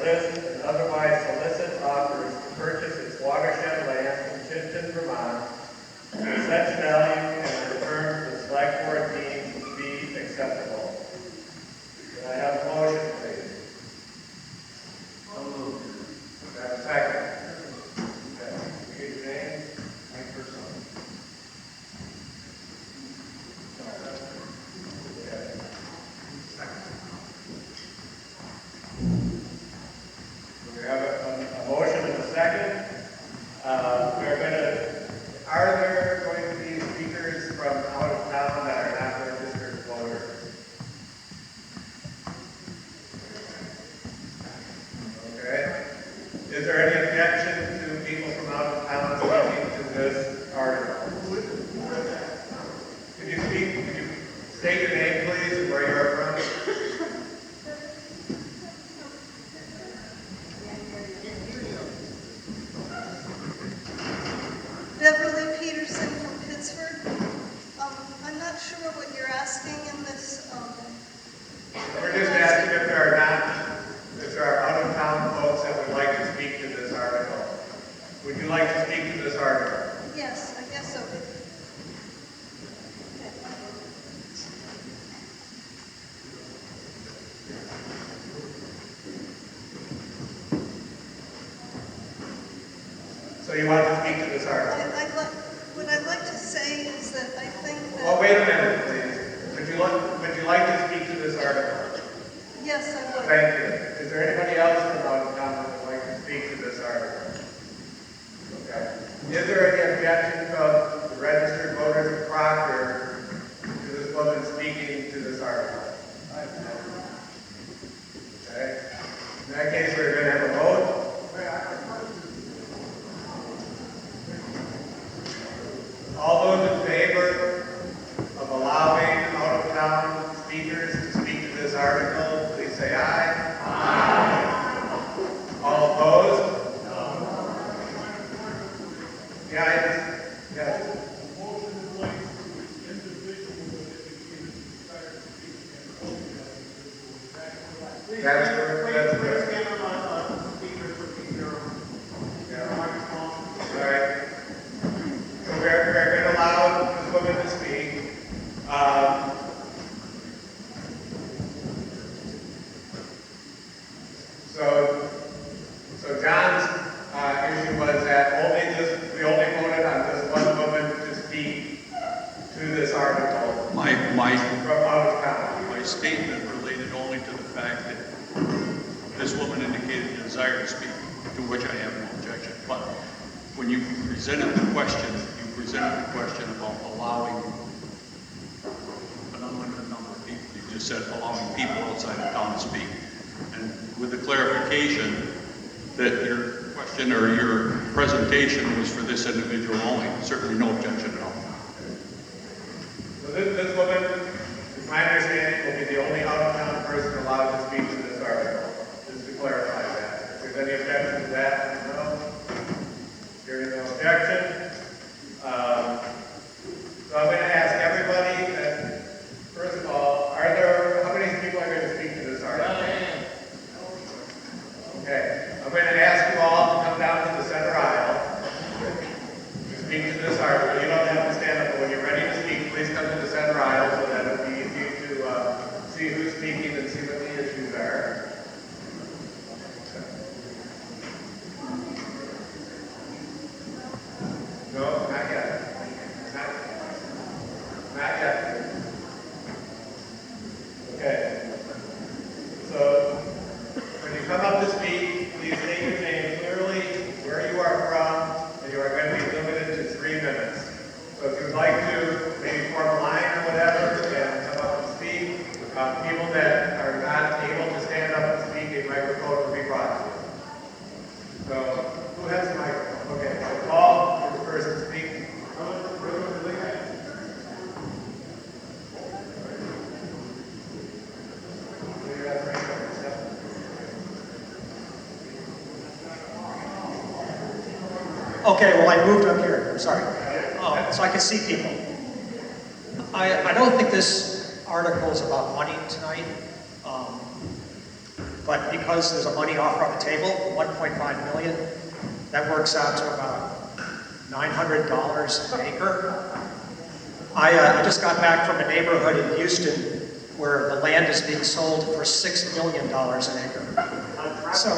assist and otherwise solicit offers to purchase its watershed land in Chittenden, Vermont, at such value and the terms the select board deems to be acceptable. Can I have a motion, please? So moved. Can I have a second? Okay. Read your name. Mike Purcell. Okay. We have a motion and a second. Are there going to be speakers from out of town that are not registered voters? Okay. Is there any objection to people from out of town speaking to this article? Could you state your name, please, and where you are from? Beverly Peterson from Pittsburgh. I'm not sure what you're asking in this. We're just asking if there are out-of-town folks that would like to speak to this article. Would you like to speak to this article? Yes, I guess so. So you want to speak to this article? What I'd like to say is that I think that. Well, wait a minute, please. Would you like to speak to this article? Yes, I would. Thank you. Is there anybody else from out of town that would like to speak to this article? Okay. Is there any objection from the registered voters of Proctor to this woman speaking to this article? Okay. In that case, we're going to have a vote. All those in favor of allowing out-of-town speakers to speak to this article, please say aye. Aye. All opposed? No. Yeah, yes. That's correct. That's correct. All right. So we're going to allow this woman to speak. So John's issue was that we only voted on this one woman to speak to this article from out of town. My statement related only to the fact that this woman indicated a desire to speak, to which I have no objection. But when you presented the question about allowing an unlimited number of people. You just said allowing people outside of town to speak. And with the clarification that your question or your presentation was for this individual only, certainly no objection at all. So this woman, to my understanding, will be the only out-of-town person allowed to speak to this article. Just to clarify that. If there's any objection to that, no. Hearing no objection. So I'm going to ask everybody that, first of all, how many people are going to speak to this article? Okay. I'm going to ask you all to come down to the center aisle to speak to this article. You don't have to stand up, but when you're ready to speak, please come to the center aisle so that it'll be easy to see who's speaking and see what the issues are. No, not yet. Not yet. Okay. So, when you come up to speak, please state your name clearly, where you are from, and you are going to be limited to 3 minutes. So if you would like to maybe form a line or whatever and come up and speak, people that are not able to stand up and speak, a microphone will be brought to you. So, who has a microphone? Okay, so Paul, you're the person speaking. Okay, well, I moved up here. I'm sorry. So I can see people. I don't think this article is about money tonight. but because there's a money offer on the table, 1.5 million, that works out to about $900 an acre. I just got back from a neighborhood in Houston where the land is being sold for $6 million an acre. So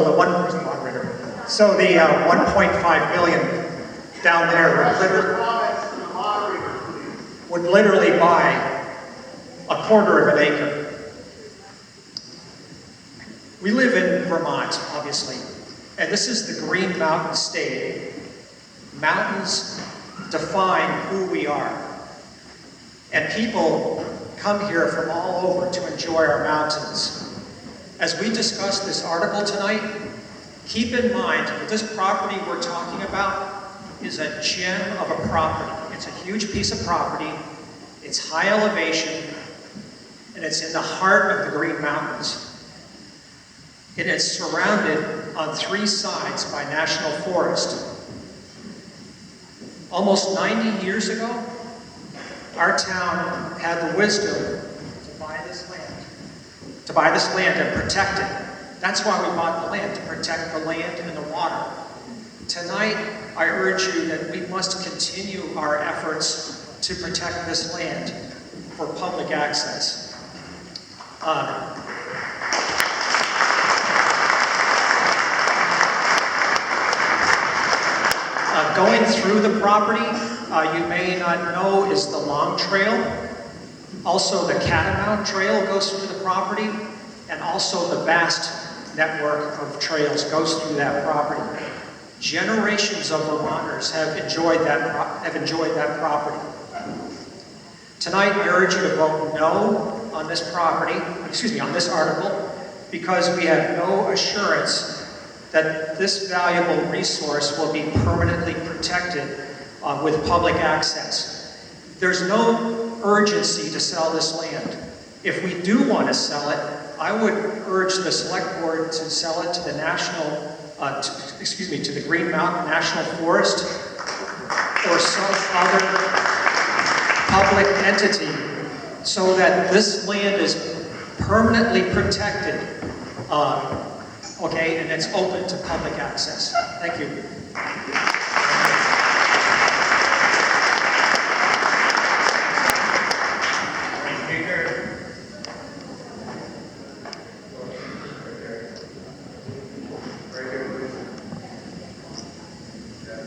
the 1.5 million down there would literally buy a quarter of an acre. We live in Vermont, obviously, and this is the Green Mountain State. Mountains define who we are. And people come here from all over to enjoy our mountains. As we discuss this article tonight, keep in mind that this property we're talking about is a gem of a property. It's a huge piece of property, it's high elevation, and it's in the heart of the Green Mountains. It is surrounded on 3 sides by national forest. Almost 90 years ago, our town had the wisdom to buy this land and protect it. That's why we bought the land, to protect the land and the water. Tonight, I urge you that we must continue our efforts to protect this land for public access. Going through the property, you may not know, is the Long Trail. Also, the Catamount Trail goes through the property, and also the vast network of trails goes through that property. Generations of Vermonters have enjoyed that property. Tonight, I urge you to vote no on this on this article, because we have no assurance that this valuable resource will be permanently protected with public access. There's no urgency to sell this land. If we do want to sell it, I would urge the select board to sell it to the to the Green Mountain National Forest or some other public entity so that this land is permanently protected. Okay, and it's open to public access. Thank you.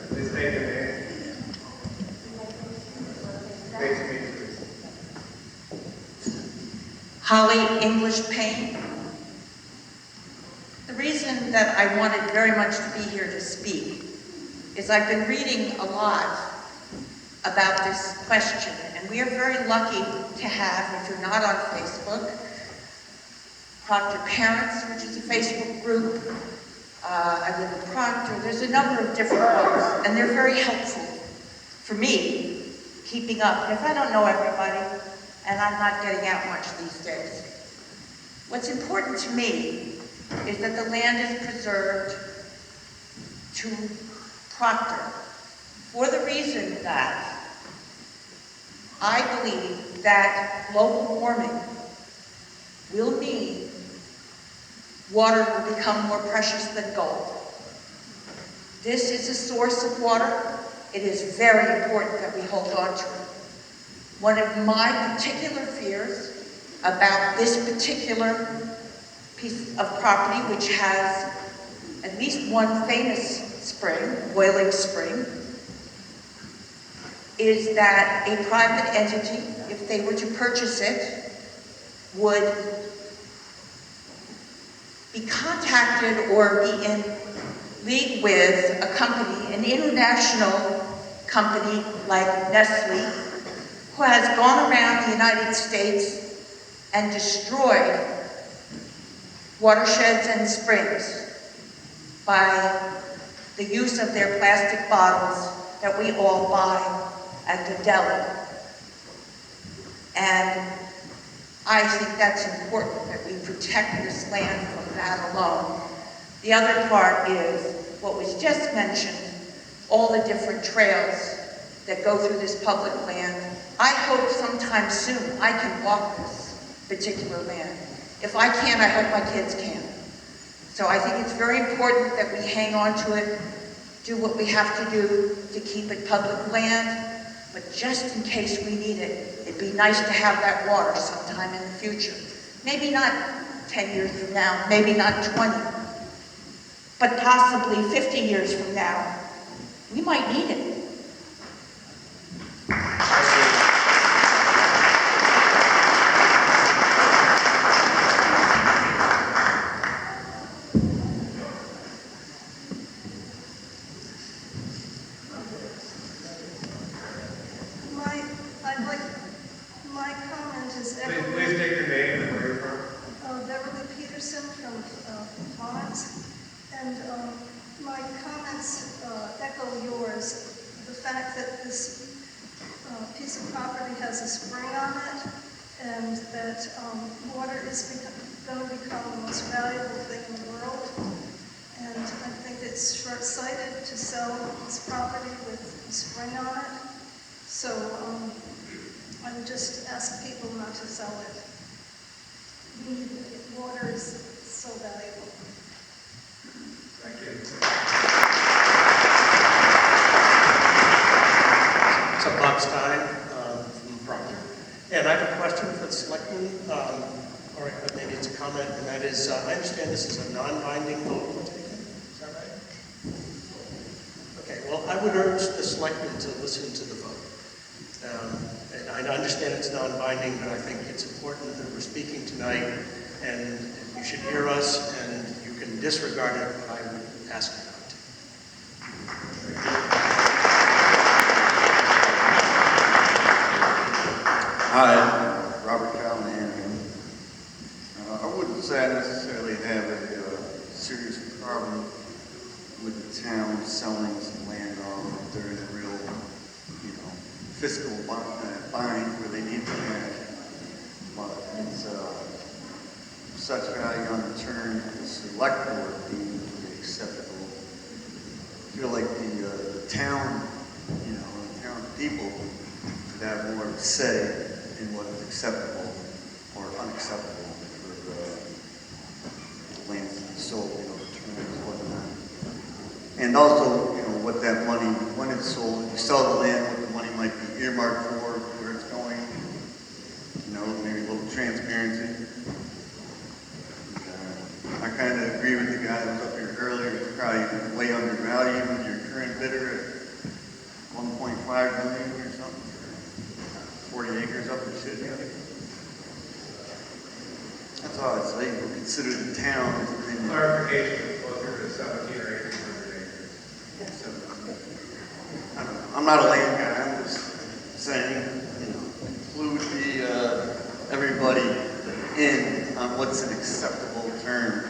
Please state your name. Please speak, please. Holly English Payne. The reason that I wanted very much to be here to speak is I've been reading a lot about this question, and we are very lucky to have, if you're not on Facebook, Proctor Parents, which is a Facebook group. I live in Proctor. There's a number of different ones, and they're very helpful for me keeping up. If I don't know everybody, and I'm not getting out much these days, what's important to me is that the land is preserved to Proctor for the reason that I believe that global warming will mean water will become more precious than gold. This is a source of water. It is very important that we hold on to it. One of my particular fears about this particular piece of property, which has at least one famous spring, boiling spring, is that a private entity, if they were to purchase it, would be contacted or be in league with a company, an international company like Nestle, who has gone around the United States and destroyed watersheds and springs by the use of their plastic bottles that we all buy at the deli. And I think that's important, that we protect this land from that alone. The other part is what was just mentioned, all the different trails that go through this public land. I hope sometime soon I can walk this. particular land. If I can't, I hope my kids can. So I think it's very important that we hang on to it, do what we have to do to keep it public land, but just in case we need it, it'd be nice to have that water sometime in the future. Maybe not 10 years from now, maybe not 20, but possibly 50 years from now, we might need it. My comment is Please state your name and where you're from. Beverly Peterson from Florence, and my comments echo yours. The fact that this piece of property has a spring on it, and that water is going to become the most valuable thing in the world. And I think it's short-sighted to sell this property with a spring on it. So I would just ask people not to sell it. Water is so valuable. Thank you. So Bob Stein from Proctor. And I have a question for the selectmen, or maybe it's a comment, and that is, I understand this is a non-binding vote we're taking. Is that right? Okay, well, I would urge the selectmen to listen to the vote. And I understand it's non-binding, but I think it's important that we're speaking tonight, and you should hear us, and you can disregard it, but I would ask you not to. Hi, Robert Callahan. I wouldn't say I necessarily have a serious problem with the town selling some land off if they're in a real, fiscal bind where they need the cash. But it's such value on return to the select board deemed to be acceptable. I feel like the town, the town people should have more say in what is acceptable or unacceptable for the land to be sold, returns, whatnot. And also, what that money, when it's sold, if you sell the land, what the money might be earmarked for, where it's going, maybe a little transparency. I kind of agree with the guy that was up here earlier. It's probably way undervalued with your current bidder at 1.5 million or something. 40 acres up the shit. That's all I'd say. We'll consider the town. Clarification, it's closer to 17 or 1800 acres. I don't know. I'm not a land guy. I'm just saying, include everybody in on what's an acceptable term.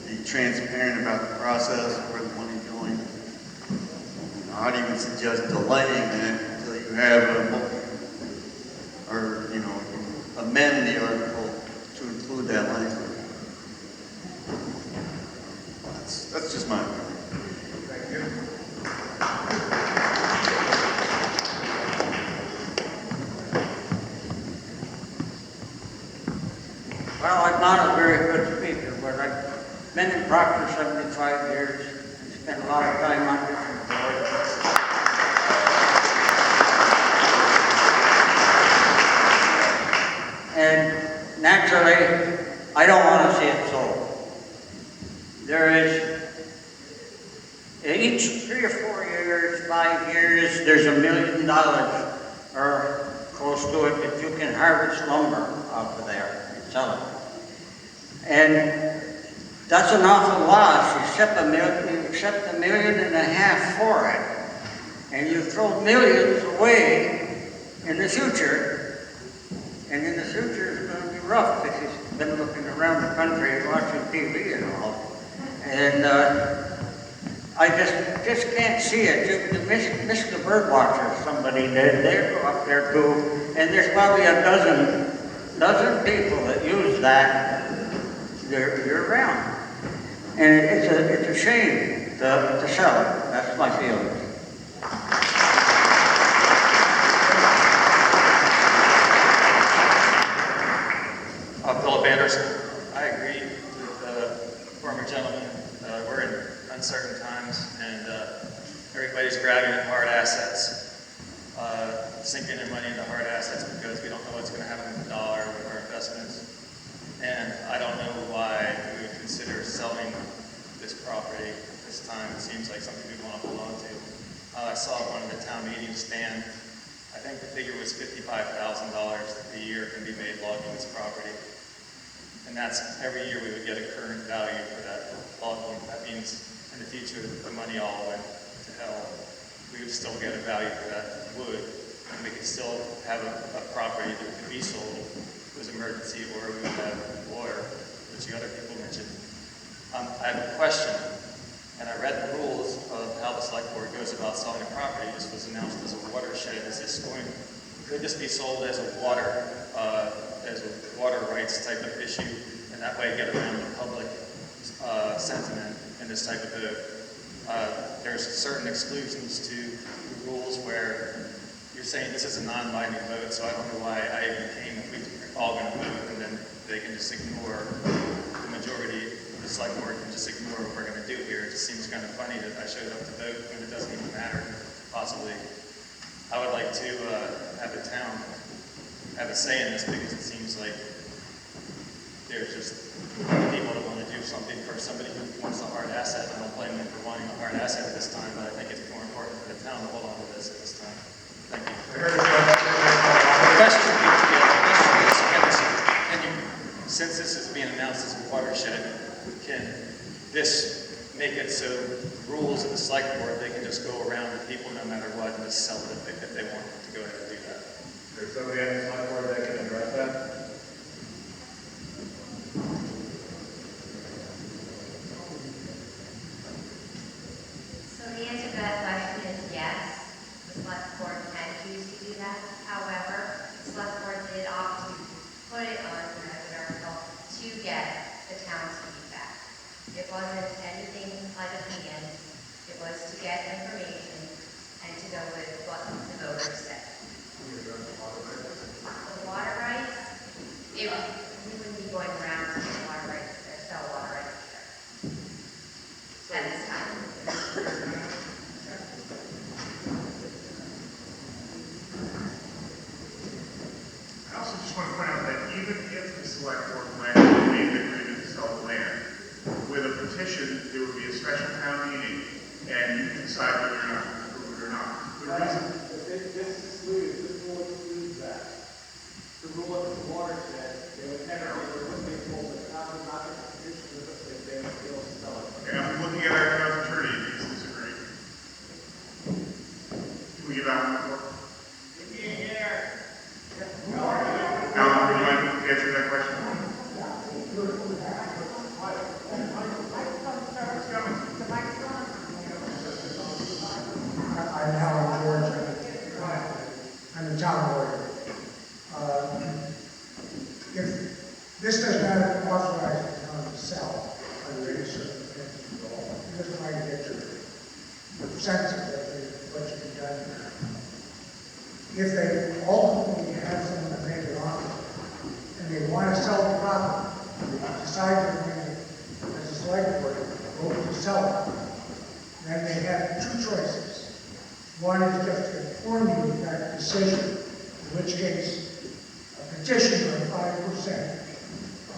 Be transparent about the process, where the money's going. I'd even suggest delaying that until you have amend the article to include that language. That's just my opinion. Thank you. Well, I'm not a very good speaker, but I've been in Proctor 75 years and spent a lot of time on different boards. And naturally, I don't want to see it sold. There is, each 3 or 4 years, 5 years, there's $1 million or close to it that you can harvest lumber off of there and sell it. And that's an awful loss. You accept $1.5 million for it, and you throw millions away in the future. And in the future, it's going to be rough because you've been looking around the country and watching TV and all. And I just can't see it. You miss the bird watcher, somebody did. They go up there too. And there's probably a dozen people that use that year round. And it's a shame to sell it. That's my feeling. I agree with the former gentleman. We're in uncertain times, and everybody's grabbing at hard assets, sinking their money into hard assets because we don't know what's going to happen with the dollar with our investments. And I don't know why we would consider selling this property this time. It seems like something we want to hold on to. I saw one of the town meetings stand. I think the figure was $55,000 a year can be made logging this property. And that's every year we would get a current value for that logging. That means in the future the money all went to hell. We would still get a value for that wood, and we could still have a property that could be sold if it was emergency, or we would have water, which the other people mentioned. I have a question, and I read the rules of how the select board goes about selling a property. This was announced as a watershed. Could this be sold as a water rights type of issue, and that way get around the public sentiment in this type of vote? There's certain exclusions to the rules where you're saying this is a non-binding vote, so I don't know why I even came if we're all going to vote, and then they can just ignore the majority. The select board can just ignore what we're going to do here. It just seems kind of funny that I showed up to vote when it doesn't even matter, possibly. I would like to have the town have a say in this, because it seems like there's just people that want to do something for somebody who wants a hard asset. I don't blame them for wanting a hard asset at this time, but I think it's more important for the town to hold on to this at this time. Thank you. Question. Since this is being announced as a watershed, can this make it so rules of the select board, they can just go around the people no matter what and just sell it if they want to go ahead and do that? There's somebody on the select board that can address that? So the answer to that question is yes. The select board can choose to do that. However, the select board did opt to put it on the article to get the town's feedback. It wasn't anything like a opinion. It was to get information and to go with what the voters said. The water rights, we wouldn't be going around to get water rights or sell water rights either at this time. I also just want to point out that even if the select board went and made an agreement to sell the land, with a petition, there would be a special town meeting, and you can decide whether or not to approve it or not. The reason, This rule excludes that. The rule of the watershed, they would never, they wouldn't be told that not to petition if they would be able to sell it. okay, I'm looking at our town attorney, and he's disagreeing. Can we give Alan the floor? Alan, would you like to answer that question? I'm Howard George. I'm the town lawyer. If this does not authorize the town to sell under any circumstances at all, you're just trying to get your sense of what should be done here. If they ultimately have someone to make an offer and they want to sell the property, they decide they're going to, as a select board, vote to sell it, then they have two choices. One is just to inform you of that decision, in which case a petition of 5%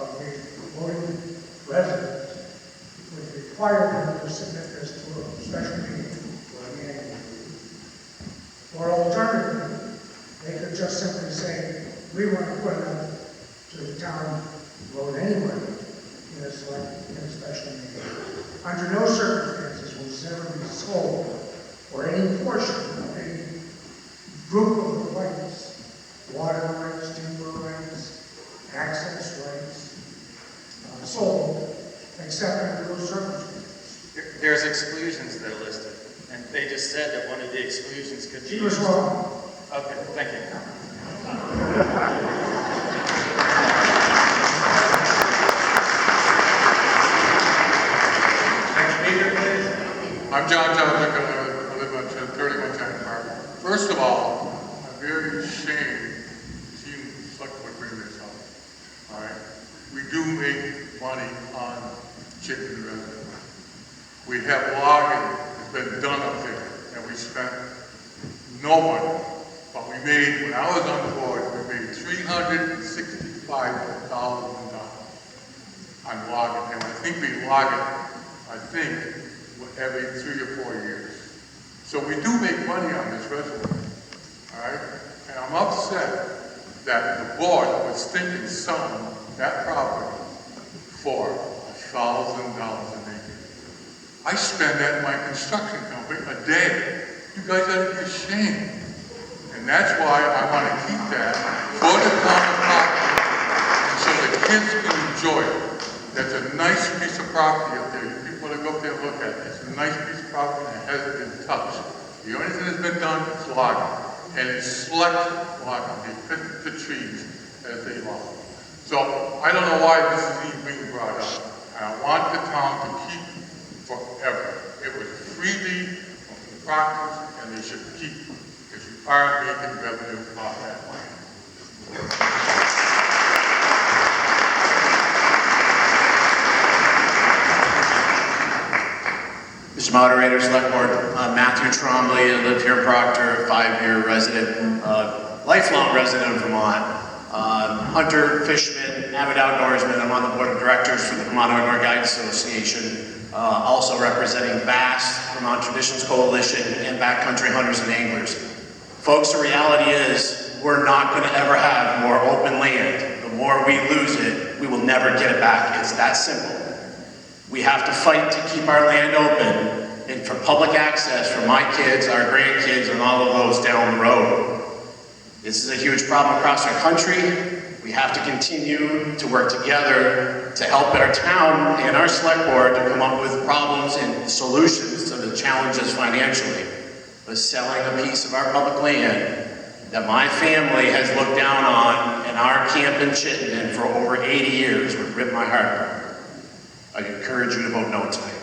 of the voting residents would require them to submit this to a special meeting or an annual meeting. Or alternatively, they could just simply say, we want to put it up to the town vote anyway in a special meeting. Under no circumstances will this ever be sold or any portion of any group of the rights, water rights, timber rights, access rights, sold, except under those circumstances. There's exclusions that are listed, and they just said that one of the exclusions could be... She was wrong. Okay, thank you. I'm John Jonathan, I live on 31 China Park. First of all, I'm very ashamed to see the select board bring this up. All right? We do make money on Chittenden Reservoir. We have logging that's been done up there, and we spent no money. But we made, when I was on the board, we made $365,000 on logging. And I think we log it, every 3 or 4 years. So we do make money on this reservoir, all right? And I'm upset that the board was thinking selling that property for $1,000 an acre. I spend that in my construction company a day. You guys ought to be ashamed. And that's why I want to keep that for the town of Proctor, so the kids can enjoy it. That's a nice piece of property up there. You people want to go up there and look at it. It's a nice piece of property and it hasn't been touched. The only thing that's been done is logging. And it's select logging. They pick the trees as they log. So I don't know why this is even being brought up. And I want the town to keep forever. It was freely from the Proctors, and they should keep it, because you are making revenue off that land. Mr. Moderator, Select Board, Matthew Trombley, I live here in Proctor, 5-year resident, lifelong resident of Vermont. Hunter, fisherman, avid outdoorsman. I'm on the board of directors for the Vermont Outdoor Guides Association, also representing VAST, Vermont Traditions Coalition, and Backcountry Hunters and Anglers. Folks, the reality is we're not going to ever have more open land. The more we lose it, we will never get it back. It's that simple. We have to fight to keep our land open and for public access for my kids, our grandkids, and all of those down the road. This is a huge problem across our country. We have to continue to work together to help our town and our select board to come up with problems and solutions to the challenges financially. But selling a piece of our public land that my family has looked down on in our camp in Chittenden for over 80 years would rip my heart apart. I encourage you to vote no tonight.